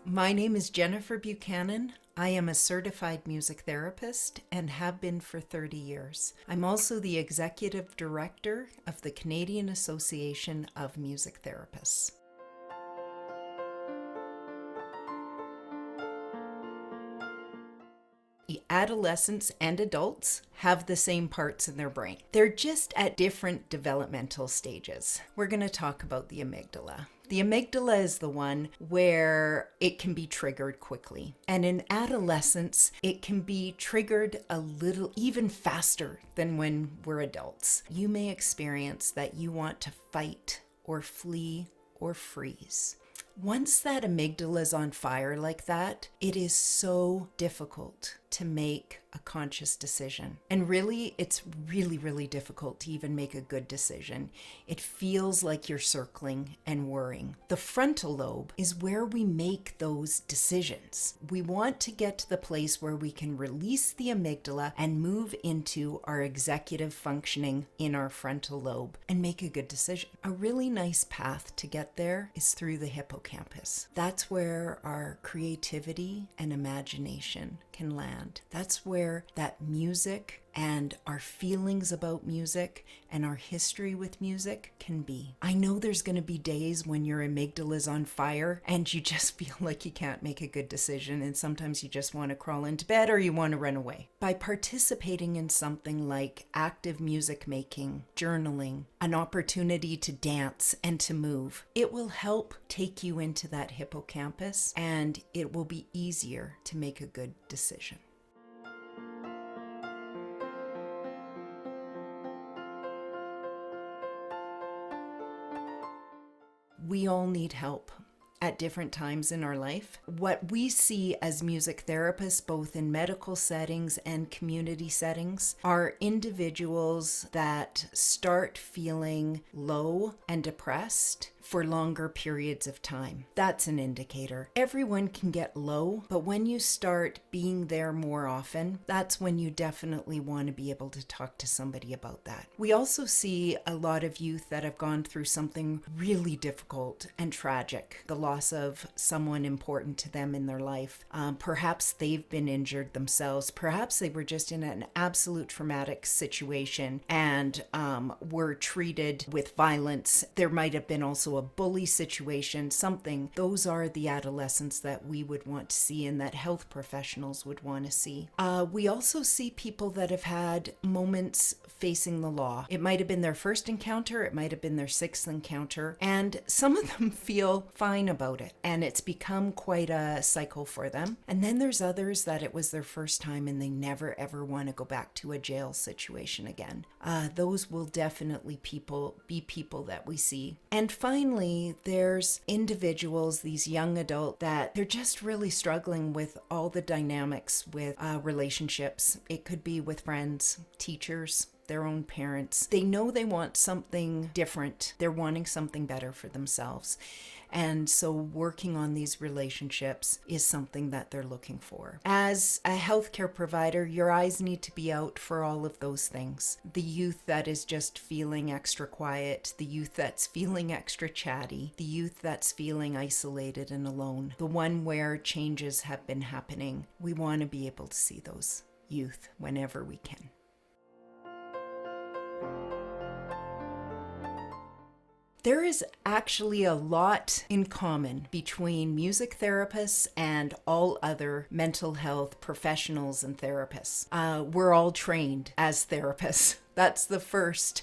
My name is Jennifer Buchanan. I am a certified music therapist and have been for 30 years. I'm also the executive director of the Canadian Association of Music Therapists. Adolescents and adults have the same parts in their brain. They're just at different developmental stages. We're going to talk about the amygdala. The amygdala is the one where it can be triggered quickly. And in adolescence, it can be triggered a little even faster than when we're adults. You may experience that you want to fight or flee or freeze. Once that amygdala is on fire like that, it is so difficult to make a conscious decision. And really, it's really difficult to even make a good decision. It feels like you're circling and worrying. The frontal lobe is where we make those decisions. We want to get to the place where we can release the amygdala and move into our executive functioning in our frontal lobe and make a good decision. A really nice path to get there is through the hippocampus. That's where our creativity and imagination can land. That's where that music and our feelings about music and our history with music can be. I know there's going to be days when your amygdala is on fire and you just feel like you can't make a good decision, and sometimes you just want to crawl into bed or you want to run away. By participating in something like active music making, journaling, an opportunity to dance and to move, it will help take you into that hippocampus and it will be easier to make a good decision. We all need help at different times in our life. What we see as music therapists, both in medical settings and community settings, are individuals that start feeling low and depressed for longer periods of time. That's an indicator. Everyone can get low, but when you start being there more often, that's when you definitely want to be able to talk to somebody about that. We also see a lot of youth that have gone through something really difficult and tragic, the loss of someone important to them in their life. Perhaps they've been injured themselves. Perhaps they were just in an absolute traumatic situation and were treated with violence. There might have been also a bully situation, something. Those are the adolescents that we would want to see and that health professionals would want to see. We also see people that have had moments facing the law. It might have been their first encounter, it might have been their sixth encounter, and some of them feel fine about it, and it's become quite a cycle for them. And then there's others that it was their first time and they never ever want to go back to a jail situation again. Those will definitely be people that we see. And finally, there's individuals, these young adults, that they're just really struggling with all the dynamics with relationships. It could be with friends, teachers, their own parents. They know they want something different. They're wanting something better for themselves. And so working on these relationships is something that they're looking for. As a healthcare provider, your eyes need to be out for all of those things. The youth that is just feeling extra quiet, the youth that's feeling extra chatty, the youth that's feeling isolated and alone, the one where changes have been happening. We want to be able to see those youth whenever we can. There is actually a lot in common between music therapists and all other mental health professionals and therapists. We're all trained as therapists. That's the first.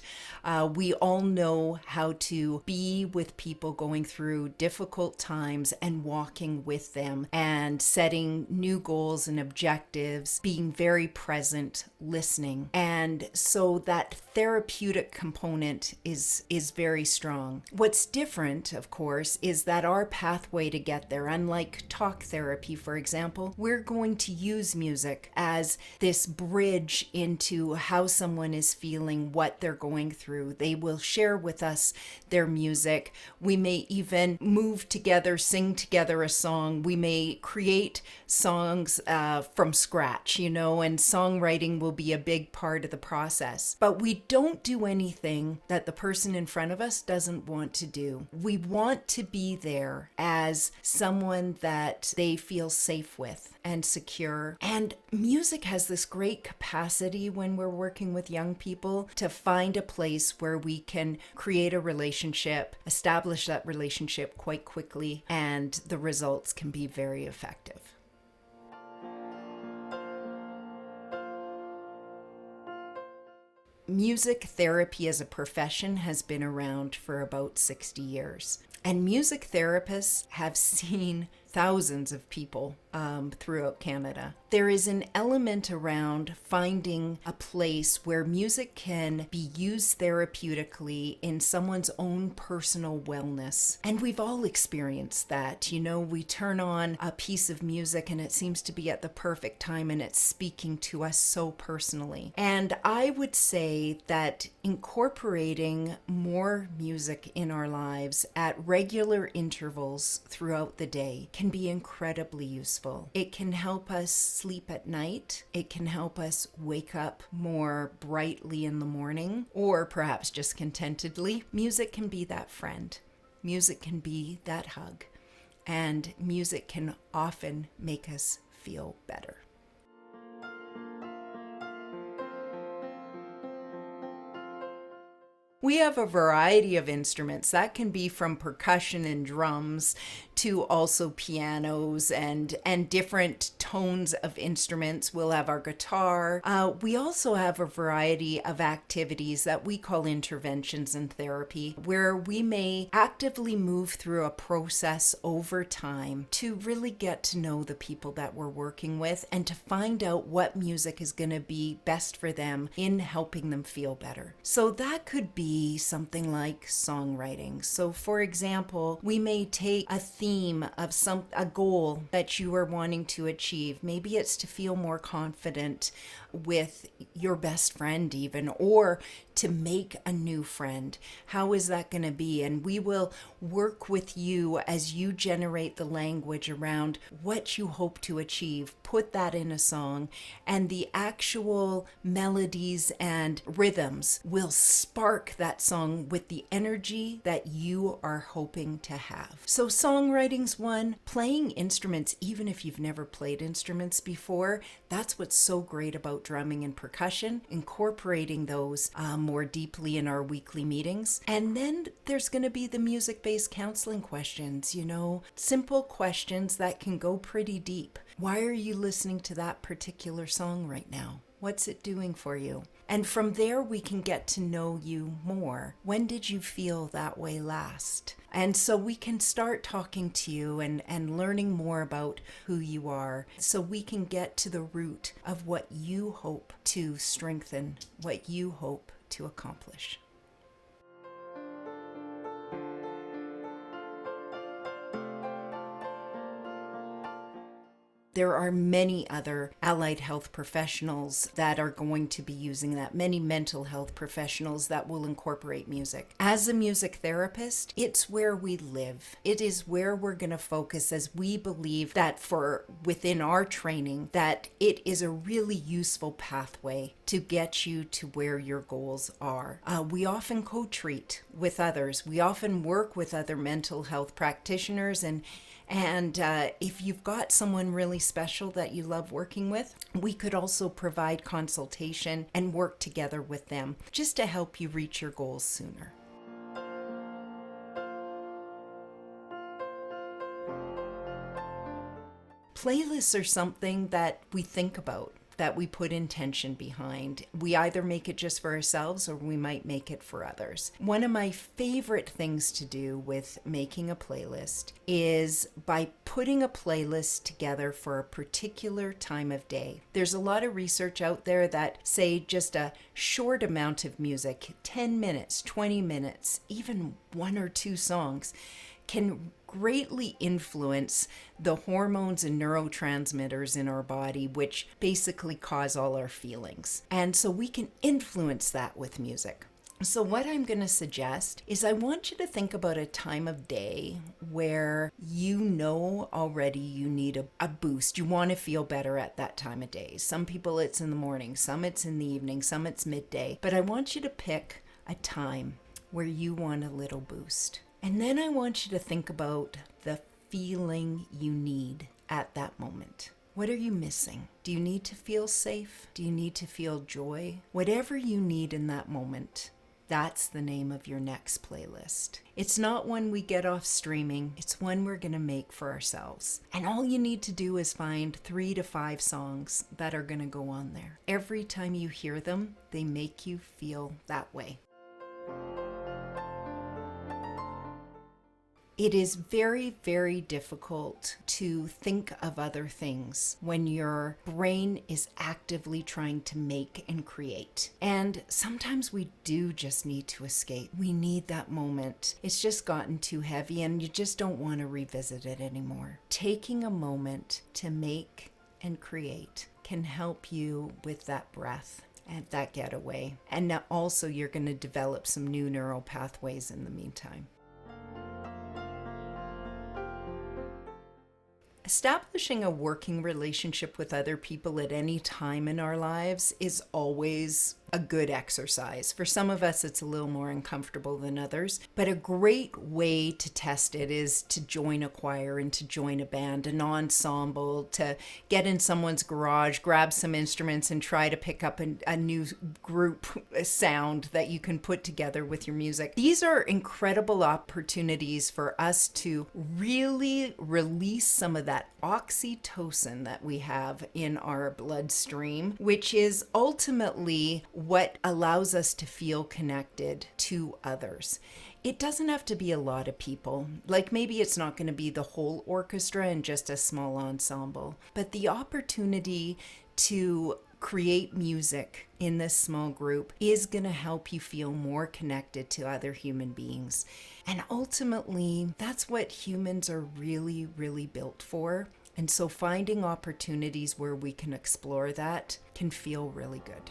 We all know how to be with people going through difficult times and walking with them and setting new goals and objectives, being very present, listening. And so that therapeutic component is very strong. What's different, of course, is that our pathway to get there, unlike talk therapy, for example, we're going to use music as this bridge into how someone is feeling feeling, what they're going through. They will share with us their music. We may even move together, sing together a song. We may create songs from scratch, and songwriting will be a big part of the process. But we don't do anything that the person in front of us doesn't want to do. We want to be there as someone that they feel safe with and secure. And music has this great capacity when we're working with young people to find a place where we can create a relationship, establish that relationship quite quickly, and the results can be very effective. Music therapy as a profession has been around for about 60 years. And music therapists have seen thousands of people throughout Canada. There is an element around finding a place where music can be used therapeutically in someone's own personal wellness. And we've all experienced that. We turn on a piece of music and it seems to be at the perfect time and it's speaking to us so personally. And I would say that incorporating more music in our lives at regular intervals throughout the day can be incredibly useful. It can help us sleep at night. It can help us wake up more brightly in the morning, or perhaps just contentedly. Music can be that friend. Music can be that hug. And music can often make us feel better. We have a variety of instruments that can be from percussion and drums to also pianos and different tones of instruments. We'll have our guitar. We also have a variety of activities that we call interventions in therapy, where we may actively move through a process over time to really get to know the people that we're working with and to find out what music is going to be best for them in helping them feel better. So that could be something like songwriting. So for example, we may take a theme of a goal that you are wanting to achieve. Maybe it's to feel more confident with your best friend even, or to make a new friend. How is that going to be? And we will work with you as you generate the language around what you hope to achieve. Put that in a song, and the actual melodies and rhythms will spark that song with the energy that you are hoping to have. So songwriting's one. Playing instruments, even if you've never played instruments before, that's what's so great about drumming and percussion, incorporating those more deeply in our weekly meetings. And then there's going to be the music-based counseling questions, simple questions that can go pretty deep. Why are you listening to that particular song right now? What's it doing for you? And from there, we can get to know you more. When did you feel that way last? And so we can start talking to you and learning more about who you are, so we can get to the root of what you hope to strengthen, what you hope to accomplish. There are many other allied health professionals that are going to be using that, many mental health professionals that will incorporate music. As a music therapist, it's where we live. It is where we're going to focus, as we believe that within our training, that it is a really useful pathway to get you to where your goals are. We often co-treat with others. We often work with other mental health practitioners, and if you've got someone really special that you love working with, we could also provide consultation and work together with them just to help you reach your goals sooner. Playlists are something that we think about, that we put intention behind. We either make it just for ourselves or we might make it for others. One of my favorite things to do with making a playlist is by putting a playlist together for a particular time of day. There's a lot of research out there that say just a short amount of music, 10 minutes, 20 minutes, even one or two songs, can greatly influence the hormones and neurotransmitters in our body, which basically cause all our feelings. And so we can influence that with music. So what I'm going to suggest is I want you to think about a time of day where you know already you need a boost. You want to feel better at that time of day. Some people it's in the morning, some it's in the evening, some it's midday. But I want you to pick a time where you want a little boost. And then I want you to think about the feeling you need at that moment. What are you missing? Do you need to feel safe? Do you need to feel joy? Whatever you need in that moment, that's the name of your next playlist. It's not one we get off streaming. It's one we're going to make for ourselves. And all you need to do is find 3 to 5 songs that are going to go on there. Every time you hear them, they make you feel that way. It is very, very difficult to think of other things when your brain is actively trying to make and create. And sometimes we do just need to escape. We need that moment. It's just gotten too heavy and you just don't want to revisit it anymore. Taking a moment to make and create can help you with that breath and that getaway. And now also you're going to develop some new neural pathways in the meantime. Establishing a working relationship with other people at any time in our lives is always a good exercise. For some of us, it's a little more uncomfortable than others, but a great way to test it is to join a choir and to join a band, an ensemble, to get in someone's garage, grab some instruments and try to pick up a new group sound that you can put together with your music. These are incredible opportunities for us to really release some of that oxytocin that we have in our bloodstream, which is ultimately what allows us to feel connected to others. It doesn't have to be a lot of people. Like maybe it's not going to be the whole orchestra and just a small ensemble, but the opportunity to create music in this small group is going to help you feel more connected to other human beings. And ultimately, that's what humans are really, really built for. And so finding opportunities where we can explore that can feel really good.